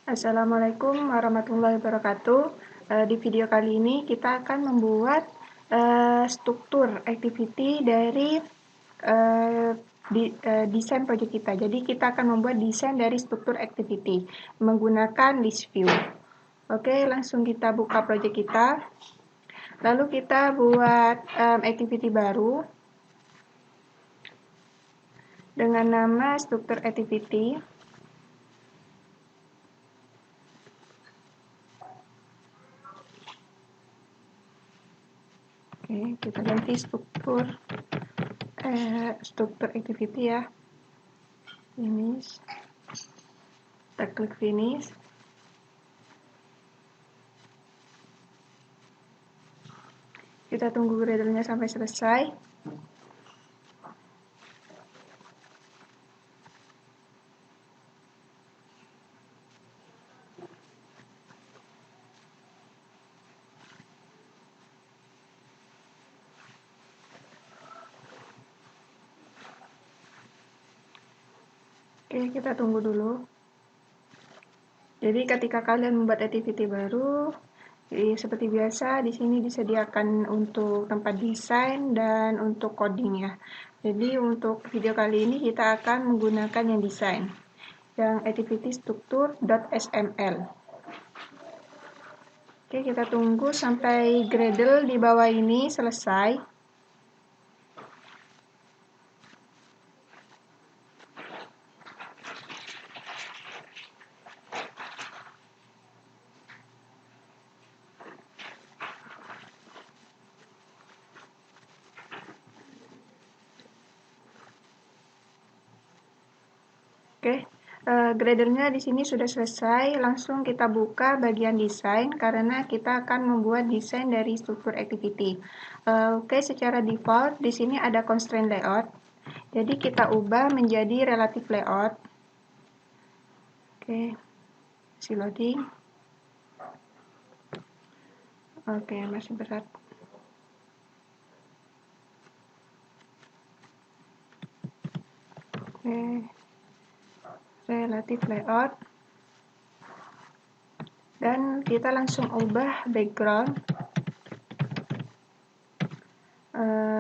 Assalamualaikum warahmatullahi wabarakatuh. Di video kali ini kita akan membuat struktur activity dari desain project kita. Jadi kita akan membuat desain dari struktur activity menggunakan list view. Oke, langsung kita buka project kita. Lalu kita buat activity baru dengan nama struktur activity. Oke, kita ganti struktur activity ya. Finish. Kita klik finish. Kita tunggu gradle-nya sampai selesai. Oke, kita tunggu dulu. Jadi ketika kalian membuat activity baru, seperti biasa di sini disediakan untuk tempat desain dan untuk coding ya. Jadi untuk video kali ini kita akan menggunakan yang desain, yang activity struktur.sml. Oke, kita tunggu sampai Gradle di bawah ini selesai. Oke, gradernya di sini sudah selesai. Langsung kita buka bagian desain karena kita akan membuat desain dari struktur activity. Oke, secara default di sini ada constraint layout. Jadi kita ubah menjadi relative layout. Oke, masih loading. Oke, masih berat. Oke, relative layout. Dan kita langsung ubah background.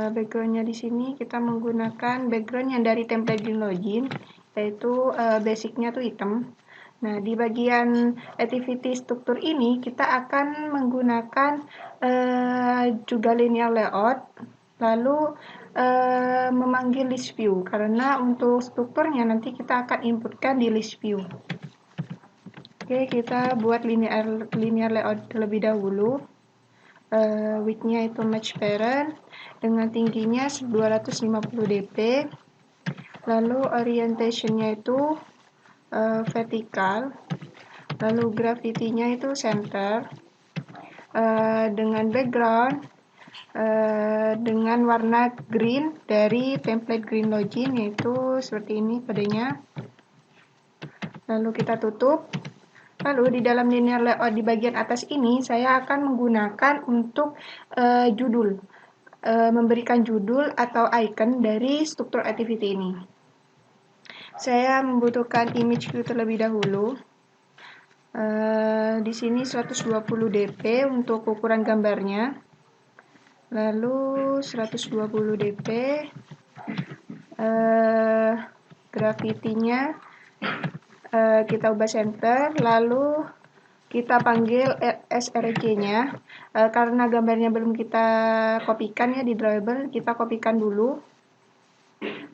Backgroundnya di sini kita menggunakan background yang dari template Green Login, yaitu basicnya tuh hitam. Nah, di bagian activity struktur ini kita akan menggunakan juga linear layout, lalu memanggil list view karena untuk strukturnya nanti kita akan inputkan di list view. Oke, kita buat linear layout terlebih dahulu. Width-nya itu match parent dengan tingginya 250 dp, lalu orientation-nya itu vertikal, lalu gravity-nya itu center, dengan background dengan warna green dari template Green Login, yaitu seperti ini kodenya. Lalu kita tutup. Lalu di dalam linear layout di bagian atas ini saya akan menggunakan untuk judul, memberikan judul atau icon dari struktur activity ini. Saya membutuhkan image view terlebih dahulu. Di sini 120 dp untuk ukuran gambarnya. Lalu 120 dp, gravity-nya kita ubah center, lalu kita panggil src-nya. Karena gambarnya belum kita kopikan ya di drawable, kita kopikan dulu.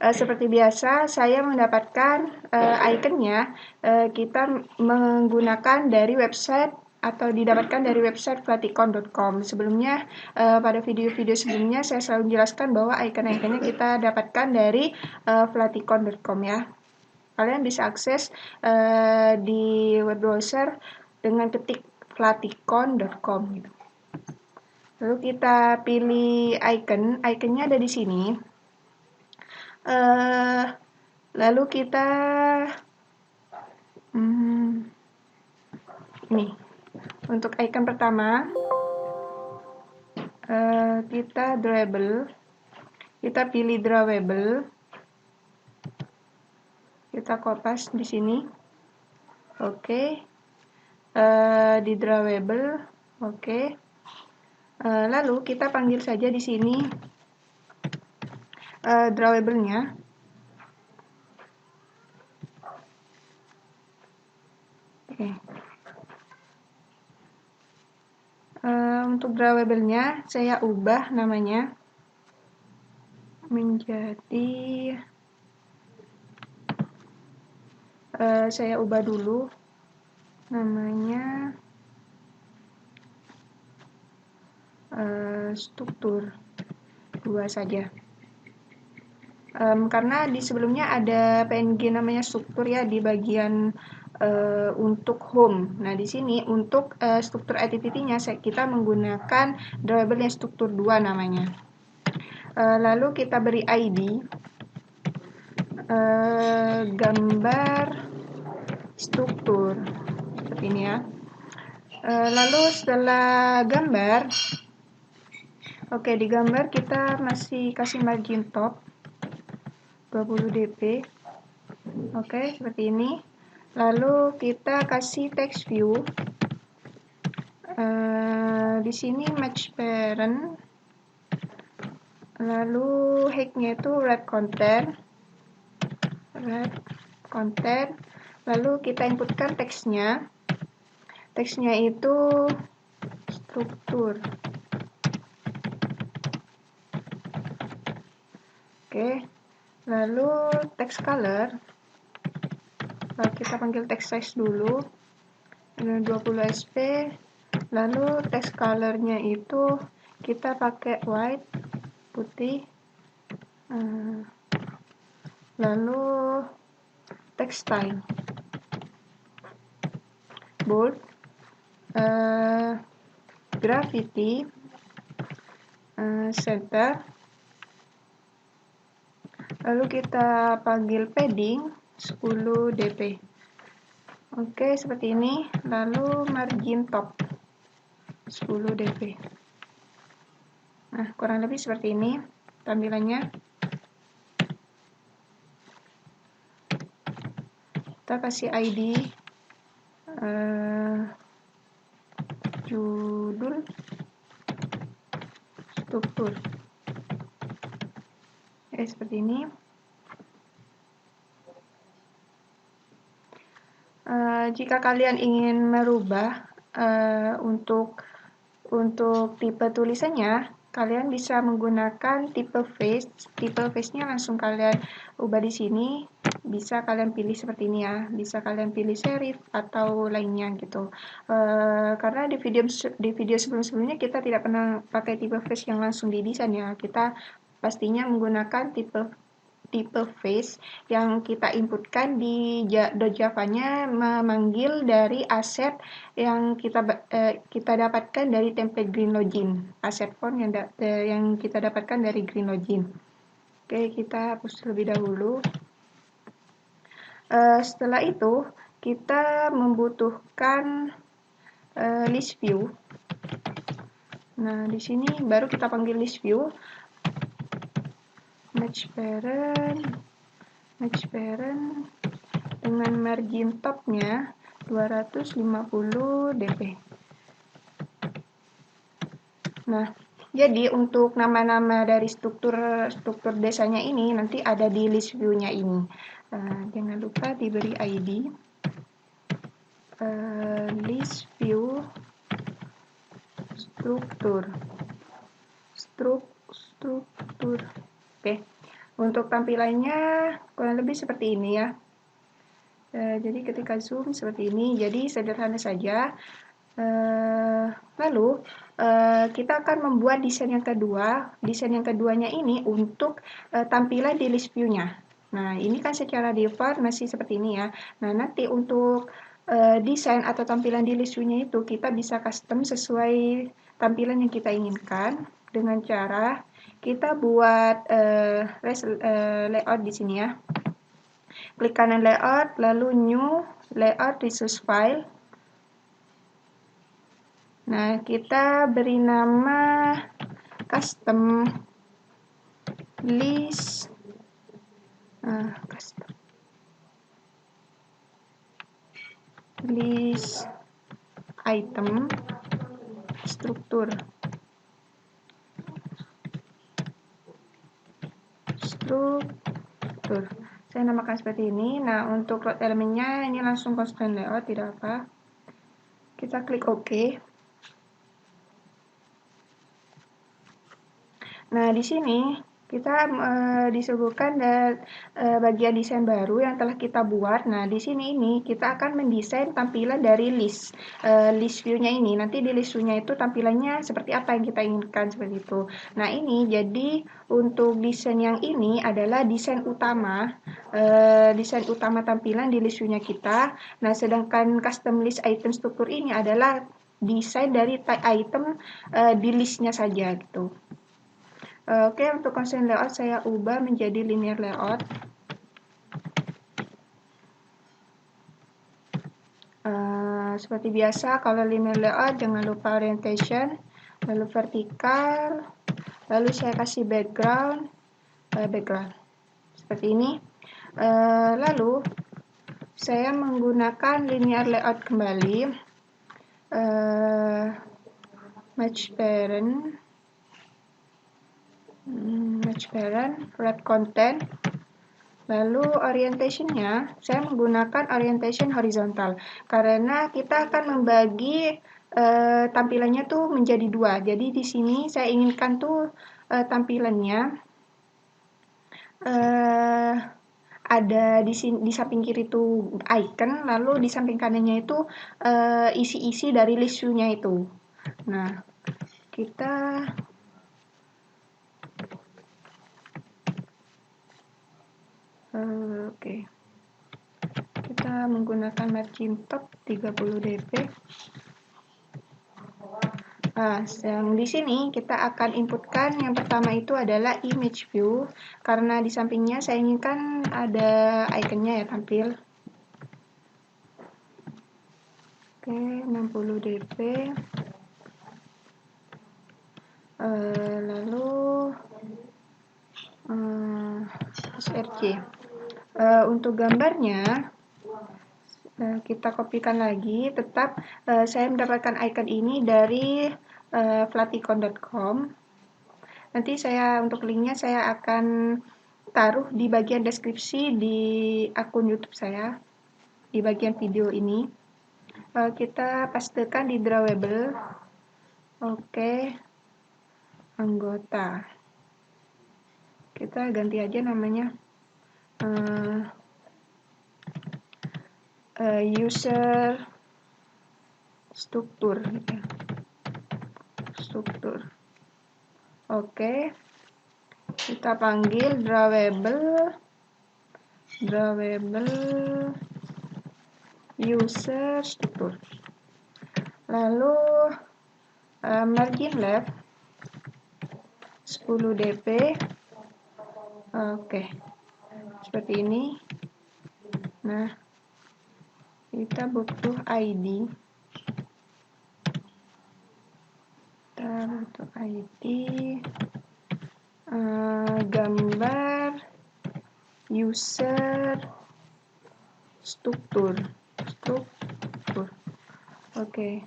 Seperti biasa, saya mendapatkan ikonnya kita menggunakan dari website atau didapatkan dari website flaticon.com. Sebelumnya, pada video-video sebelumnya saya selalu menjelaskan bahwa icon-iconnya kita dapatkan dari flaticon.com ya. Kalian bisa akses di web browser dengan ketik flaticon.com gitu. Lalu kita pilih iconnya ada di sini. Lalu kita ini untuk icon pertama kita drawable, kita pilih drawable. Kita kopas di sini. Oke. di drawable. Oke. Lalu kita panggil saja di sini drawable-nya. Oke. Untuk drawable-nya saya ubah namanya menjadi saya ubah dulu namanya struktur 2 saja. Karena di sebelumnya ada PNG namanya struktur ya di bagian untuk home. Nah, di sini untuk struktur activity-nya kita menggunakan drawable yang struktur 2 namanya. Lalu kita beri ID gambar struktur seperti ini ya. Lalu setelah gambar, oke, di gambar kita masih kasih margin top 20 dp. Oke, seperti ini. Lalu kita kasih text view. Di sini match parent. Lalu hacknya itu red content. Lalu kita inputkan teksnya. Teksnya itu struktur. Oke. Lalu text color. Lalu kita panggil text size dulu. 20 sp. Lalu text colornya itu kita pakai white, putih. Lalu text style bold, gravity, center. Lalu kita panggil padding 10 dp. Oke, seperti ini. Lalu margin top 10 dp. Nah, kurang lebih seperti ini tampilannya. Kita kasih ID judul struktur. Seperti ini. Jika kalian ingin merubah untuk tipe tulisannya, kalian bisa menggunakan tipe face. Tipe face-nya langsung kalian ubah di sini. Bisa kalian pilih seperti ini ya. Bisa kalian pilih serif atau lainnya gitu. Karena di video sebelum-sebelumnya kita tidak pernah pakai tipe face yang langsung didesain ya. Kita pastinya menggunakan tipe face yang kita inputkan di .java-nya memanggil dari aset yang kita dapatkan dari template GreenLogin, aset font yang kita dapatkan dari GreenLogin. Oke, kita hapus terlebih dahulu. Setelah itu kita membutuhkan list view. Nah, di sini baru kita panggil list view. Match parent dengan margin topnya 250 dp. Nah, jadi untuk nama-nama dari struktur desanya ini nanti ada di list view-nya ini. Jangan lupa diberi ID list view struktur. Oke. Untuk tampilannya kurang lebih seperti ini ya. Jadi ketika zoom seperti ini, jadi sederhana saja. Lalu kita akan membuat desain yang kedua. Desain yang keduanya ini untuk tampilan di list view-nya. Nah, ini kan secara default masih seperti ini ya. Nah, nanti untuk desain atau tampilan di list view-nya itu kita bisa custom sesuai tampilan yang kita inginkan dengan cara kita buat layout di sini ya. Klik kanan layout, lalu new layout resource file. Nah, kita beri nama custom list item, struktur. Saya namakan seperti ini. Nah, untuk load elemennya ini langsung constant layout, tidak apa. Kita klik OK. Nah, di sini kita disuguhkan bagian desain baru yang telah kita buat. Nah, di sini ini kita akan mendesain tampilan dari list view-nya ini. Nanti di list view-nya itu tampilannya seperti apa yang kita inginkan, seperti itu. Nah, ini jadi untuk desain yang ini adalah desain utama tampilan di list view-nya kita. Nah, sedangkan custom list item struktur ini adalah desain dari item di list-nya saja gitu. Oke, untuk constraint layout saya ubah menjadi linear layout. Seperti biasa, kalau linear layout jangan lupa orientation, lalu vertikal, lalu saya kasih background, seperti ini. Lalu saya menggunakan linear layout kembali, match parent, wrap content. Lalu orientation-nya, saya menggunakan orientation horizontal karena kita akan membagi tampilannya tuh menjadi dua. Jadi di sini saya inginkan tuh tampilannya ada di samping kiri itu icon, lalu di samping kanannya itu isi-isi dari list view-nya itu. Nah, kita Oke. Kita menggunakan margin top 30 dp. Nah, yang di sini kita akan inputkan yang pertama itu adalah image view, karena di sampingnya saya inginkan ada ikonnya ya tampil. Oke, 60 dp. Lalu src. Untuk gambarnya kita kopikan lagi. Tetap saya mendapatkan icon ini dari flaticon.com. Nanti saya untuk linknya saya akan taruh di bagian deskripsi di akun YouTube saya, di bagian video ini. Kita pastekan di drawable. Oke, anggota. Kita ganti aja namanya user struktur. Oke, kita panggil drawable user struktur. Lalu margin left 10 dp. Oke, seperti ini. Nah, kita butuh ID. Gambar user struktur. Oke,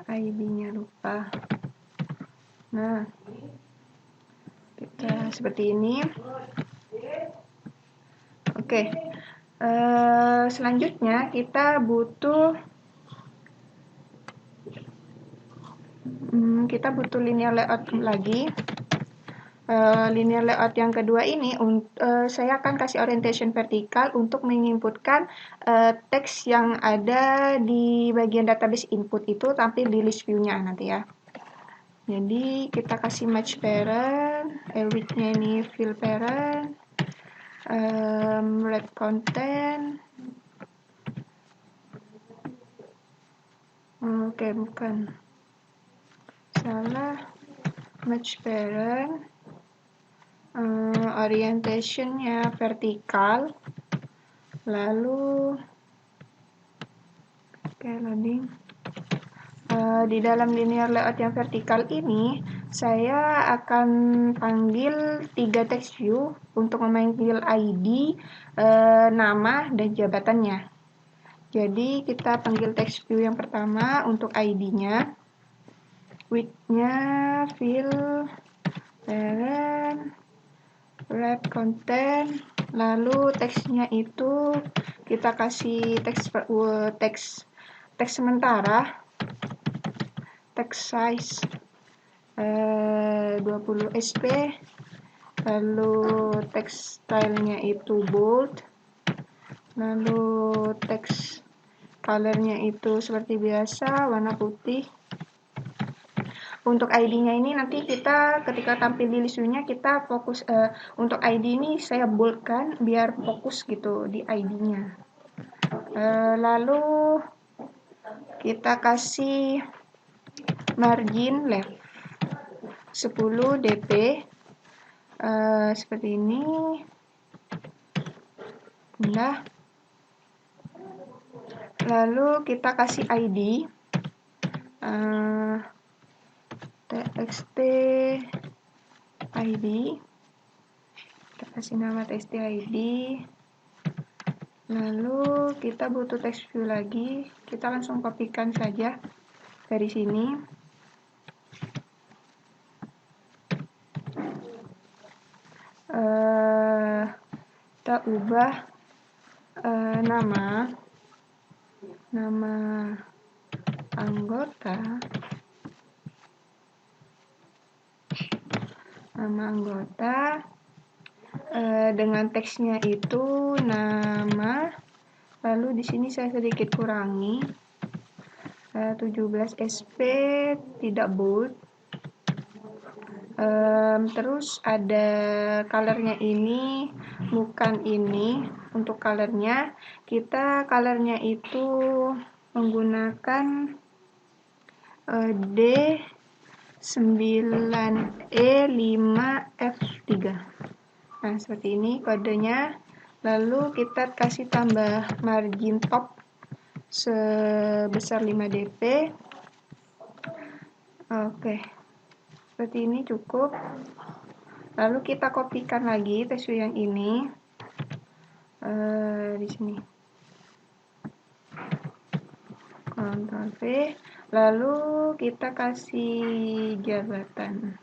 ID-nya lupa. Nah, kita seperti ini. Oke, selanjutnya kita butuh linear layout lagi. Linear layout yang kedua ini saya akan kasih orientation vertikal untuk menginputkan teks yang ada di bagian database input itu tampil di list view-nya nanti ya. Jadi kita kasih match parent, width-nya ini fill parent, wrap content. Oke, bukan. Salah. Match parent. Orientation-nya vertikal. Lalu loading. Di dalam linear layout yang vertikal ini saya akan panggil 3 text view untuk memanggil ID, nama, dan jabatannya. Jadi kita panggil text view yang pertama untuk ID-nya, width-nya fill, parent, wrap content, lalu teksnya itu kita kasih teks sementara, text size 20 sp, lalu text stylenya itu bold, lalu teks colornya itu seperti biasa warna putih. Untuk ID-nya ini nanti kita ketika tampil di list view-nya kita fokus untuk ID ini saya boldkan biar fokus gitu di ID-nya. Lalu kita kasih margin left 10 dp seperti ini. Nah, lalu kita kasih ID txt ID, kita kasih nama txt ID. Lalu kita butuh text view lagi, kita langsung kopikan saja dari sini. Kita ubah nama anggota, dengan teksnya itu nama, lalu di sini saya sedikit kurangi 17 sp tidak bold. Terus ada colornya ini bukan ini. Untuk colornya kita itu menggunakan D9E5F3. Nah, seperti ini kodenya. Lalu kita kasih tambah margin top sebesar 5 dp. Oke. Seperti ini cukup. Lalu kita kopikan lagi text view yang ini di sini. Ctrl V. Lalu kita kasih jabatan.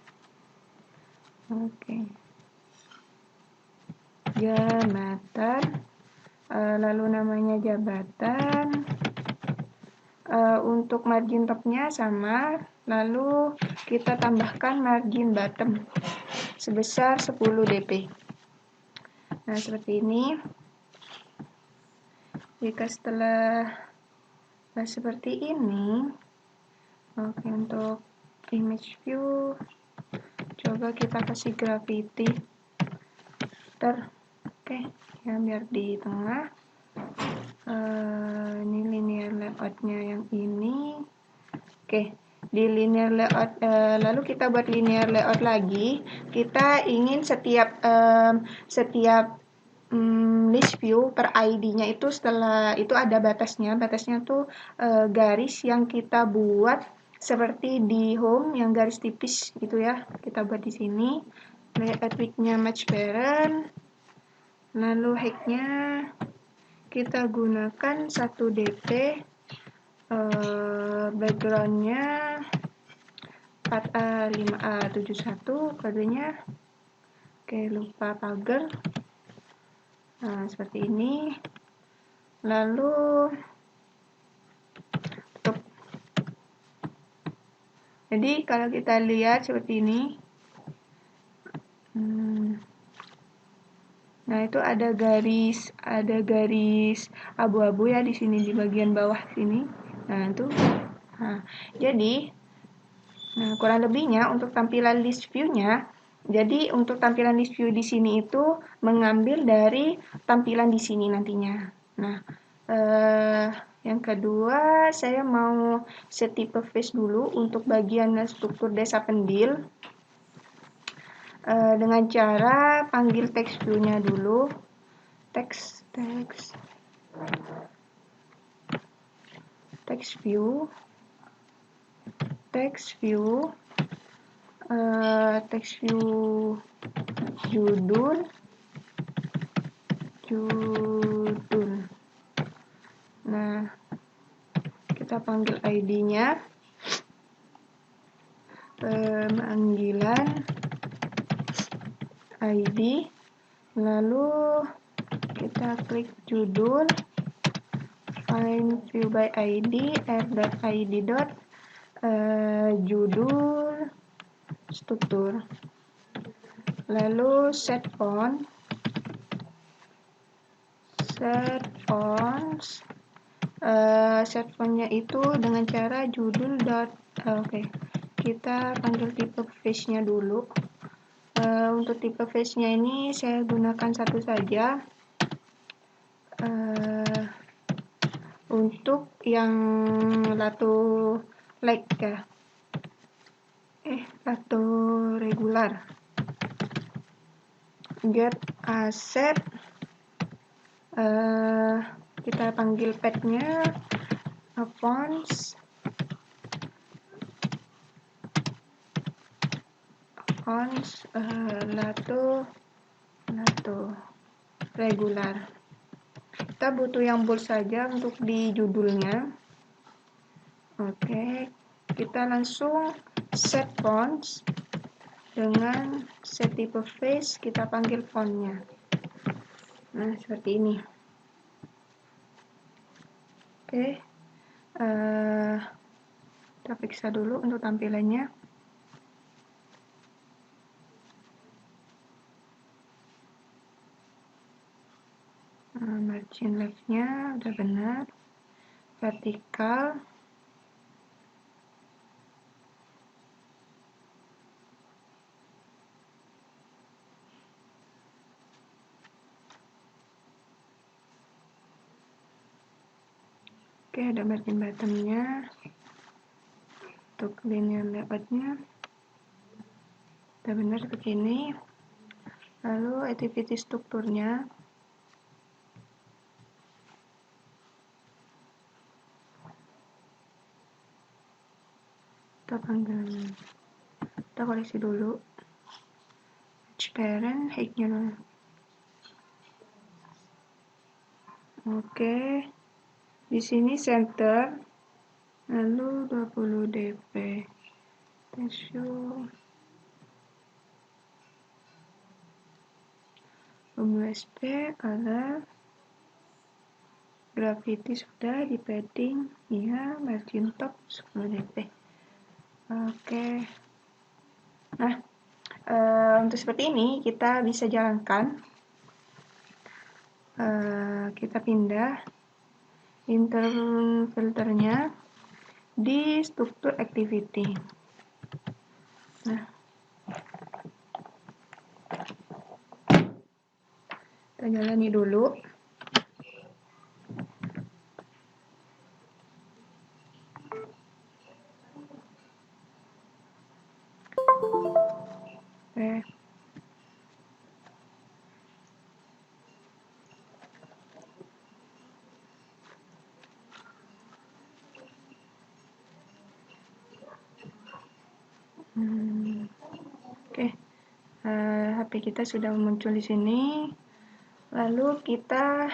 Oke. Jabatan. Lalu namanya jabatan. Untuk margin topnya sama. Lalu kita tambahkan margin bottom sebesar 10 dp. Nah, seperti ini. Jika setelah seperti ini, oke, untuk image view coba kita kasih gravity oke ya, biar di tengah. Ini linear layoutnya yang ini. Oke, di linear layout, lalu kita buat linear layout lagi. Kita ingin setiap list view per ID-nya itu setelah itu ada batasnya. Batasnya tuh garis yang kita buat seperti di home yang garis tipis gitu ya. Kita buat di sini. Layout width-nya match parent. Lalu height-nya kita gunakan 1 dp. Background-nya 4A5A71 kodenya. Oke, lupa pagar. Nah, seperti ini. Lalu tutup. Jadi kalau kita lihat seperti ini. Nah, itu ada garis abu-abu ya di sini di bagian bawah sini. Nah, itu. Nah, jadi kurang lebihnya untuk tampilan list view-nya. Jadi untuk tampilan list view di sini itu mengambil dari tampilan di sini nantinya. Nah, yang kedua saya mau set typeface dulu untuk bagian struktur desa pendil. Dengan cara panggil text view-nya dulu. Text view. Text view judul. Nah, kita panggil ID-nya, pemanggilan ID, lalu kita klik judul, find view by ID, r.id judul struktur, lalu set font, set fontnya itu dengan cara judul oke. Kita panggil tipe face-nya dulu. Untuk tipe face-nya ini saya gunakan satu saja. Untuk yang lato like ya, lato regular. Get asset, kita panggil path-nya fonts lato regular. Kita butuh yang bold saja untuk di judulnya. Oke, kita langsung set fonts dengan set type face, kita panggil fontnya. Nah, seperti ini. Oke, kita periksa dulu untuk tampilannya. Margin left-nya udah benar, vertikal, oke, ada margin bottom-nya. Untuk linear layout-nya udah benar seperti ini. Lalu activity strukturnya, kita koleksi dulu parent height-nya dulu. Oke, di sini center, lalu 20 dp, ratio USP, color, gravity sudah, di padding ya, margin top 10 dp. Oke, nah untuk seperti ini kita bisa jalankan. Kita pindah internal filternya di struktur activity. Nah, kita jalani dulu. Oke. Oke, HP kita sudah muncul di sini. Lalu kita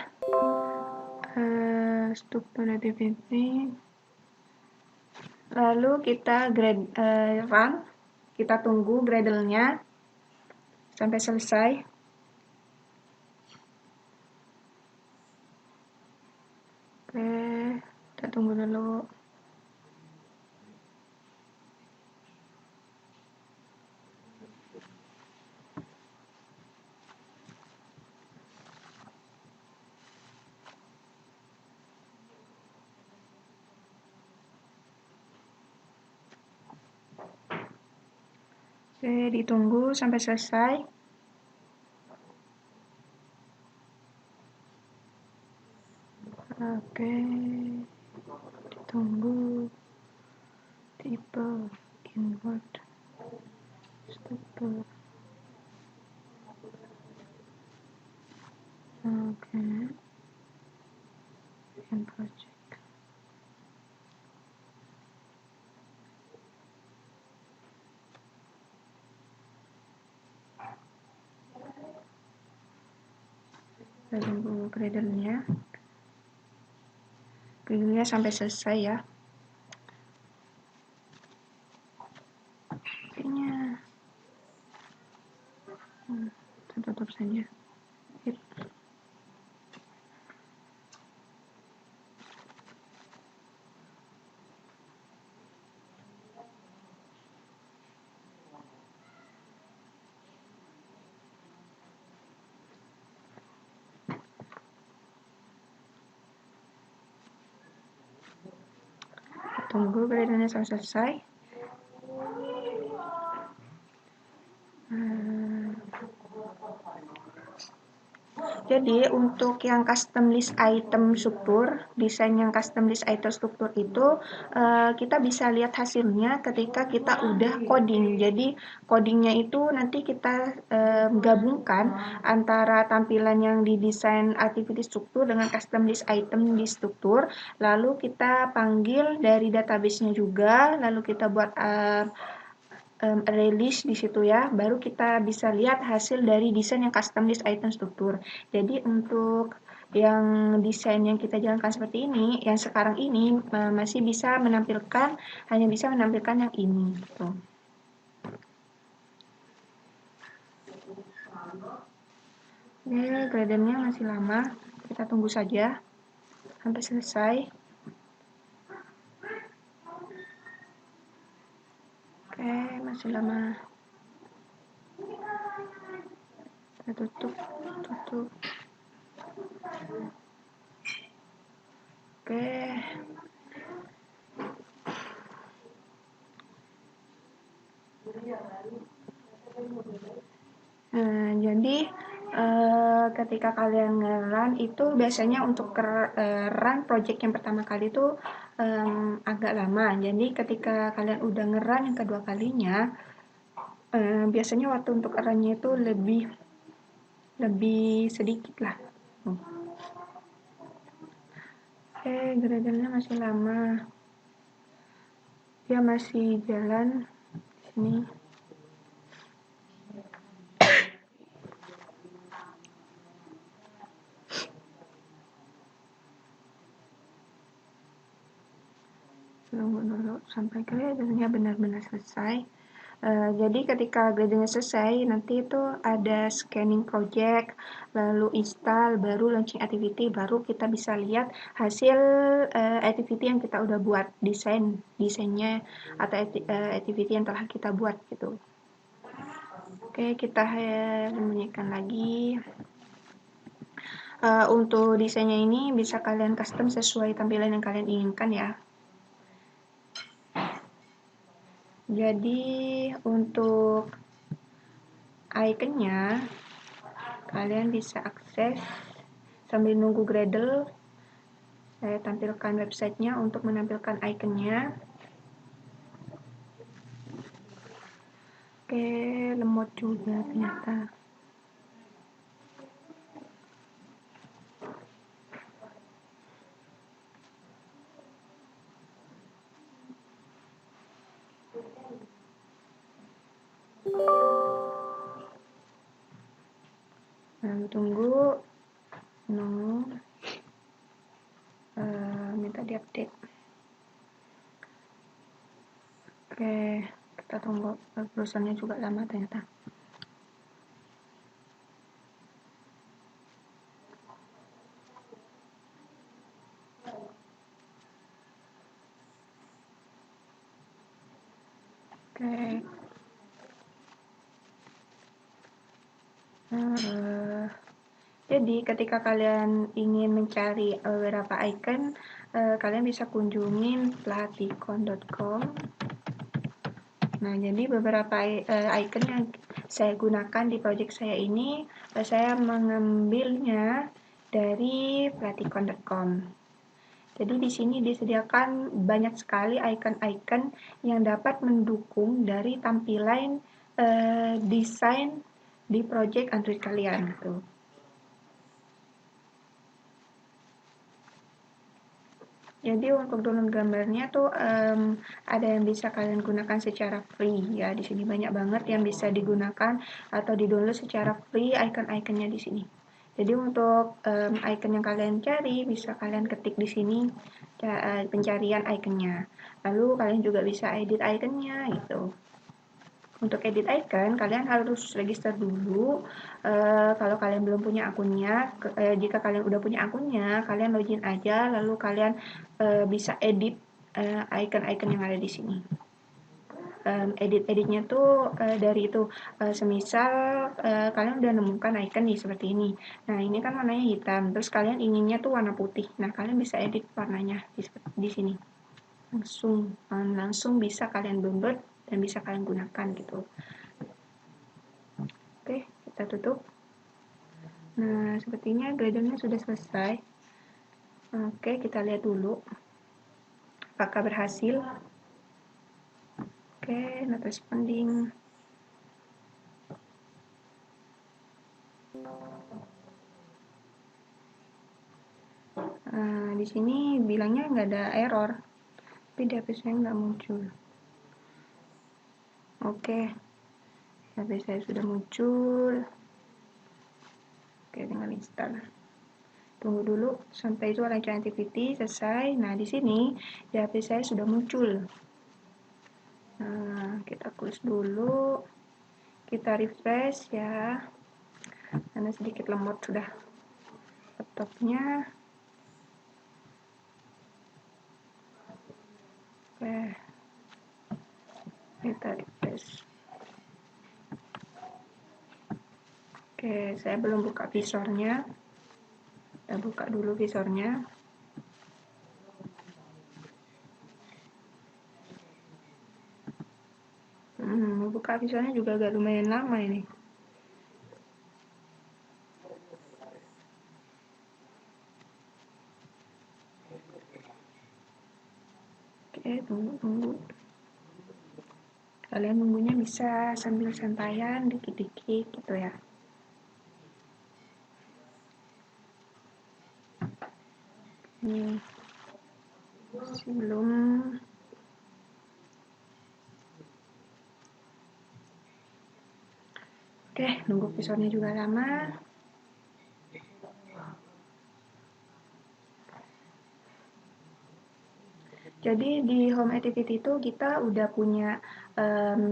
struktur activity. Lalu kita run. Kita tunggu Gradle-nya sampai selesai. Oke, kita tunggu dulu. Oke, ditunggu sampai selesai. Oke, ditunggu. Tipe invert struktur. Oke, in project. Kita tunggu Gradle-nya. Gradle-nya sampai selesai ya. Kayaknya kita tutup saja. Tunggu gradle-nya sampai selesai. Jadi untuk yang custom list item struktur, desain yang custom list item struktur itu kita bisa lihat hasilnya ketika kita udah coding. Jadi codingnya itu nanti kita gabungkan antara tampilan yang didesain activity struktur dengan custom list item di struktur. Lalu kita panggil dari database-nya juga, lalu kita buat release di situ ya, baru kita bisa lihat hasil dari desain yang custom list item struktur. Jadi untuk yang desain yang kita jalankan seperti ini, yang sekarang ini masih bisa menampilkan, hanya bisa menampilkan yang ini. Gitu. Gradle-nya masih lama, kita tunggu saja sampai selesai. Oke, masih lama. Kita tutup. Oke. Nah, jadi ketika kalian nge-run itu biasanya untuk run project yang pertama kali itu agak lama. Jadi ketika kalian udah nge-run yang kedua kalinya, biasanya waktu untuk run-nya itu lebih sedikit lah. Gradle-nya masih lama. Dia masih jalan di sini. Tunggu dulu sampai gradle-nya benar-benar selesai. Jadi ketika gradle-nya selesai, nanti itu ada scanning project, lalu install, baru launching activity, baru kita bisa lihat hasil activity yang kita udah buat, desainnya atau activity yang telah kita buat gitu. Oke, kita sembunyikan lagi. Untuk desainnya ini bisa kalian custom sesuai tampilan yang kalian inginkan ya. Jadi untuk ikonnya kalian bisa akses sambil nunggu Gradle. Saya tampilkan websitenya untuk menampilkan ikonnya. Oke, lemot juga ternyata. Lalu tunggu. Minta diupdate. Oke, kita tunggu. Browsernya juga lama ternyata. Oke. Jadi ketika kalian ingin mencari beberapa icon, kalian bisa kunjungin platikon.com. Nah, jadi beberapa icon yang saya gunakan di project saya ini, saya mengambilnya dari platikon.com. Jadi di sini disediakan banyak sekali icon-icon yang dapat mendukung dari tampilan desain di project Android kalian gitu. Jadi untuk download gambarnya tuh ada yang bisa kalian gunakan secara free ya. Di sini banyak banget yang bisa digunakan atau di-download secara free icon-iconnya di sini. Jadi untuk icon yang kalian cari bisa kalian ketik di sini pencarian iconnya. Lalu kalian juga bisa edit iconnya gitu. Untuk edit icon, kalian harus register dulu. Kalau kalian belum punya akunnya, jika kalian udah punya akunnya, kalian login aja, lalu kalian bisa edit icon-icon yang ada di sini. Edit-editnya tuh dari itu, semisal kalian udah nemukan icon nih seperti ini. Nah ini kan warnanya hitam, terus kalian inginnya tuh warna putih. Nah kalian bisa edit warnanya di sini. Langsung bisa kalian download dan bisa kalian gunakan gitu. Oke, kita tutup. Nah, sepertinya gradingnya sudah selesai. Oke, kita lihat dulu apakah berhasil. Oke, not responding. Di sini bilangnya nggak ada error, tapi di HP saya nggak muncul. Oke, HP saya sudah muncul. Oke, tinggal install. Tunggu dulu sampai itu icon activity selesai. Nah, di sini di HP saya sudah muncul. Nah, kita close dulu. Kita refresh ya. Karena sedikit lemot sudah laptopnya. Oke, kita refresh. Oke, saya belum buka visornya. Kita buka dulu visornya. Buka visornya juga agak lumayan lama ini. Oke, tunggu. Kalian nunggunya bisa sambil santaian dikit-dikit gitu ya. Ini sebelum Oke, nunggu visornya juga lama. Jadi di home activity itu kita udah punya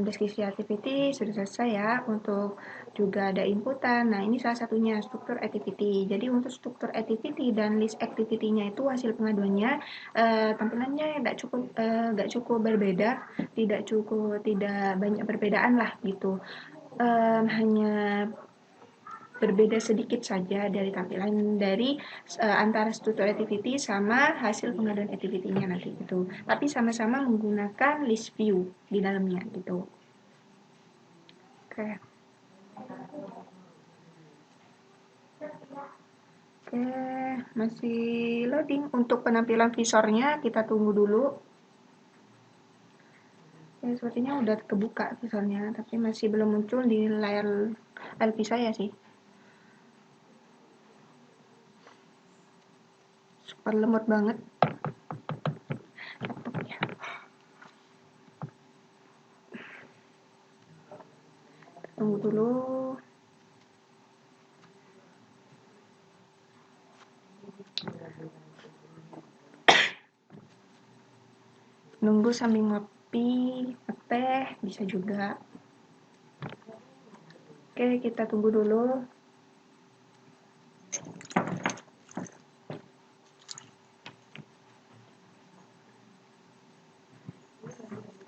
deskripsi activity sudah selesai ya, untuk juga ada inputan. Nah ini salah satunya struktur activity. Jadi untuk struktur activity dan list activity-nya itu hasil pengaduannya tampilannya nggak cukup berbeda, tidak banyak perbedaan lah gitu. Hanya berbeda sedikit saja dari tampilan dari antara struktur activity sama hasil pengaduan activity-nya nanti gitu. Tapi sama-sama menggunakan list view di dalamnya gitu. Oke. Oke, masih loading. Untuk penampilan visornya kita tunggu dulu. Ya, sepertinya udah kebuka visornya, tapi masih belum muncul di layar LP saya sih. Super lemot banget laptopnya. Tunggu dulu. Nunggu sambil ngopi, teh bisa juga. Oke, kita tunggu dulu.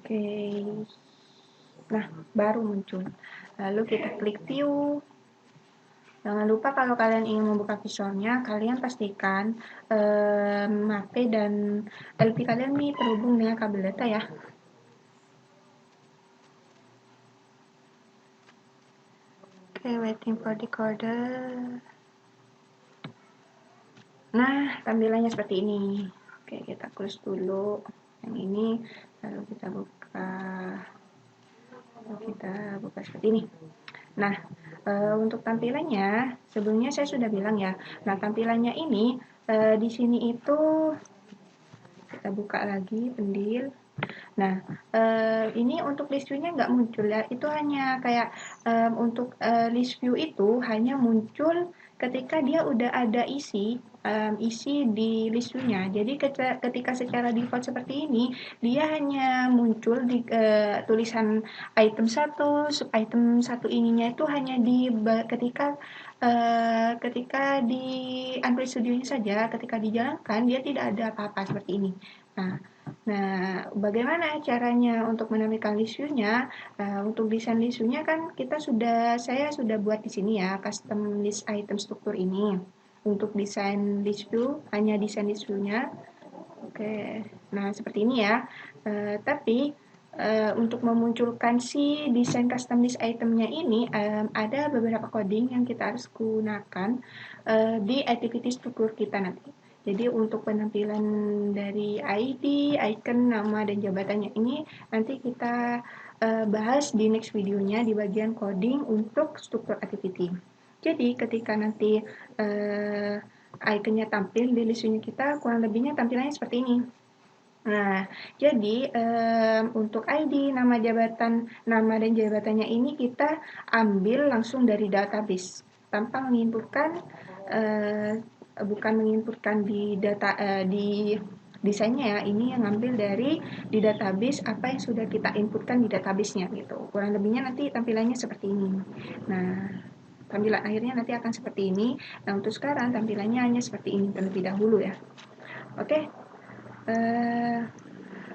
Oke. Nah, baru muncul. Lalu kita klik view. Jangan lupa kalau kalian ingin membuka visornya, kalian pastikan HP dan LP kalian nih terhubung dengan kabel data ya. Oke, waiting for decoder. Nah, tampilannya seperti ini. Oke, kita close dulu yang ini, lalu kita buka seperti ini. Nah, untuk tampilannya sebelumnya saya sudah bilang ya. Nah, tampilannya ini di sini itu kita buka lagi pendil. Nah, ini untuk list view-nya nggak muncul ya. Itu hanya kayak untuk list view itu hanya muncul ketika dia udah ada isi di list view-nya. Jadi ketika secara default seperti ini, dia hanya muncul di tulisan item satu, sub item satu ininya itu hanya ketika di Android Studio-nya saja, ketika dijalankan dia tidak ada apa-apa seperti ini. Nah, bagaimana caranya untuk menampilkan list view-nya? Untuk desain list view-nya kan saya sudah buat di sini ya, custom list item struktur ini. Untuk desain list view, hanya desain list view-nya. Oke, nah seperti ini ya. Tapi untuk memunculkan si desain custom list itemnya ini, ada beberapa coding yang kita harus gunakan di activity struktur kita nanti. Jadi untuk penampilan dari ID, icon, nama, dan jabatannya ini nanti kita bahas di next videonya di bagian coding untuk struktur activity. Jadi ketika nanti iconnya tampil di listnya kita, kurang lebihnya tampilannya seperti ini. Nah, jadi untuk ID, nama dan jabatannya ini kita ambil langsung dari database tanpa menginputkan bukan menginputkan di desainnya ya. Ini yang ngambil dari di database apa yang sudah kita inputkan di database-nya gitu. Kurang lebihnya nanti tampilannya seperti ini. Nah, tampilan akhirnya nanti akan seperti ini. Nah, untuk sekarang tampilannya hanya seperti ini terlebih dahulu ya. Oke.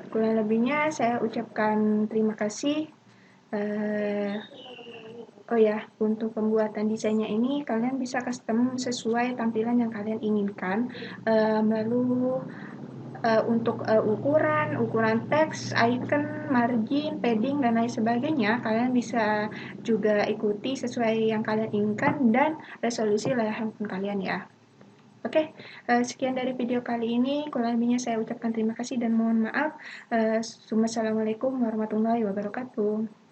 Kurang lebihnya saya ucapkan terima kasih. Oh ya, untuk pembuatan desainnya ini kalian bisa custom sesuai tampilan yang kalian inginkan. Lalu untuk ukuran teks, icon, margin, padding, dan lain sebagainya, kalian bisa juga ikuti sesuai yang kalian inginkan dan resolusi layar handphone kalian ya. Oke, sekian dari video kali ini. Kurang lebihnya saya ucapkan terima kasih dan mohon maaf. Assalamualaikum warahmatullahi wabarakatuh.